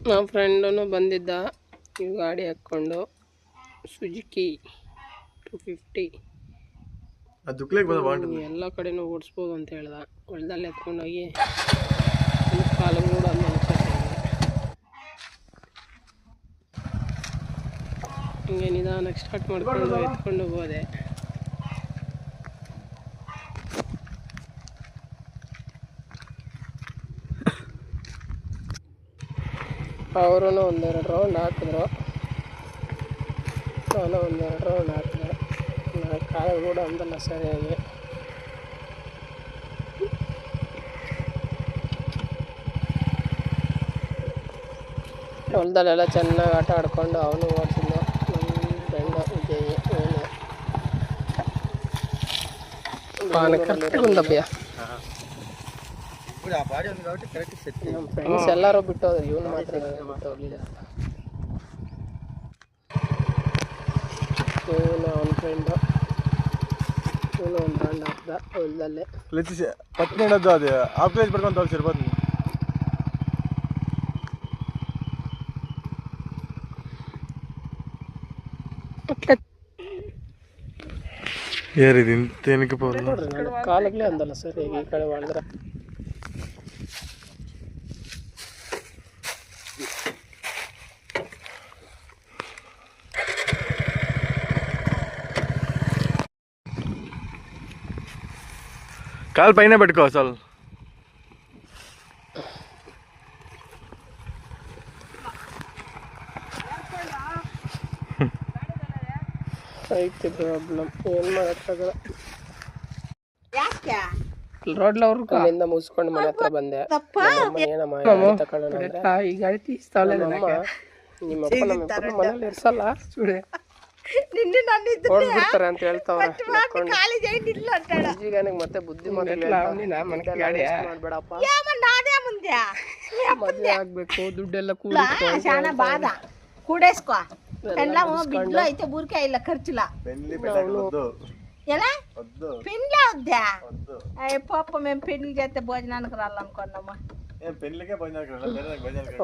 ನಮ್ಮ ಫ್ರೆಂಡೂ ಬಂದಿದ್ದ ಈ ಗಾಡಿ ಹಾಕ್ಕೊಂಡು ಸುಜುಕಿ 250 ಎಲ್ಲ ಕಡೆನೂ ಓಡಿಸ್ಬೋದು ಅಂತ ಹೇಳ್ದ. ಹೊಲದಲ್ಲಿ ಎತ್ಕೊಂಡೋಗಿ ಕಾಲು ಕೂಡ ಹಿಂಗೆ ನಿಧಾನಕ್ಕೆ ಸ್ಟಾರ್ಟ್ ಮಾಡ್ಕೊಂಡು ಎತ್ಕೊಂಡು ಹೋದೆ. ಅವರು ಒಂದೆರಡು ರೌಂಡ್ ಹಾಕಿದ್ರು, ನಾನು ಒಂದೆರಡು ರೌಂಡ್ ಹಾಕಿದೆ. ಕಾಲು ಕೂಡ ಅಂದಲ್ಲ ಸರಿಯಾಗಿ. ಹೊಲದಲ್ಲೆಲ್ಲ ಚೆನ್ನಾಗಿ ಆಟ ಆಡ್ಕೊಂಡು ಅವನು ಓಡಿಸಿದ್ನು. ನಮ್ಮ ಫ್ರೆಂಡು ವಿಜಯ್ ಕರೆಕ್ಟಾಗಿ ನಮ್ಮ ಫ್ರೆಂಡ್ಸ್ ಎಲ್ಲರೂ ಬಿಟ್ಟು ಹೋದ್ರು, ಇವನು ಮಾತ್ರ ಬಿಟ್ಟು ಹೋಗಲಿಲ್ಲ. ಇವನು ಅವನ ಫ್ರೆಂಡು, ಇವನು ಒಂದು ರೌಂಡ್ ಹಾಕ್ದ ಹೊಲದಲ್ಲೇ. ಪತ್ನಿಡದ್ದು ಅದು ಆಫ್ರೇಜ್ ಪಡ್ಕೊಂಡು ತೋರಿಸಿರ್ಬೋದು. ಏರಿದೆ ಇಂತೇನಕ್ಕೆ ನೋಡ್ರಿ, ನಾನು ಕಾಲಾಗಲೇ ಅಂದಲ್ಲ ಸರ್, ಈಗ ಈ ಕಡೆ ಮಾಡಿದ್ರೆ కాలు పైన పెట్టుకో అసలు. ಐತೆ ಪ್ರಾಬ್ಲಮ್, ಏನು ಮಾಡೋಕ್ಕಾಗಲ್ಲ. ರೋಡ್ಲ ಅಲ್ಲಿಂದ ಮುಗಿಸ್ಕೊಂಡು ಮನೆ ಹತ್ರ ಬಂದೆ. ಏನೋ ತಗೊಳ್ಳೋಣ ಈ ಗಾಡಿ ತೀಸ್ತಾವಲ್ಲ. ನಿಮ್ಮಪ್ಪ ನಮ್ಮಪ್ಪ ಮನೇಲಿ ಇರ್ಸಲ್ಲ, ಓಡ್ಬಿಡ್ತಾರೆ ಅಂತ ಹೇಳ್ತಾವ್ರೆ. ಮತ್ತೆ ಬುದ್ಧಿ ಮಾಡ್ಬೇಡಪ್ಪ, ಮದ್ವೆ ಆಗ್ಬೇಕು, ದುಡ್ಡೆಲ್ಲ ಕೂಡೇಸ್ಕೋ బిడ్డలో అయితే ఊరికే ఇలా ఖర్చులా ఎలా పెళ్ళి అవుద్దా? పాప మేము పెళ్లి చేస్తే భోజనానికి రాలనుకున్నాము.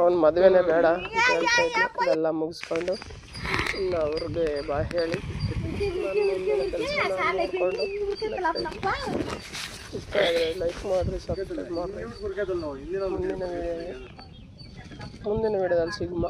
ಅವ್ನು ಮದುವೆನೇ ಬೇಡ ಎಲ್ಲ ಮುಗಿಸ್ಕೊಂಡು ಅವ್ರಿಗೆ ಬಾ ಹೇಳಿ ಲೈಕ್ ಮಾಡಿರಿ, ಸಬ್ಸ್ಕ್ರೈಬ್ ಮಾಡಿರಿ. ಮುಂದಿನ ವಿಡಿಯೋದಲ್ಲಿ ಸಿಗ್ಮ.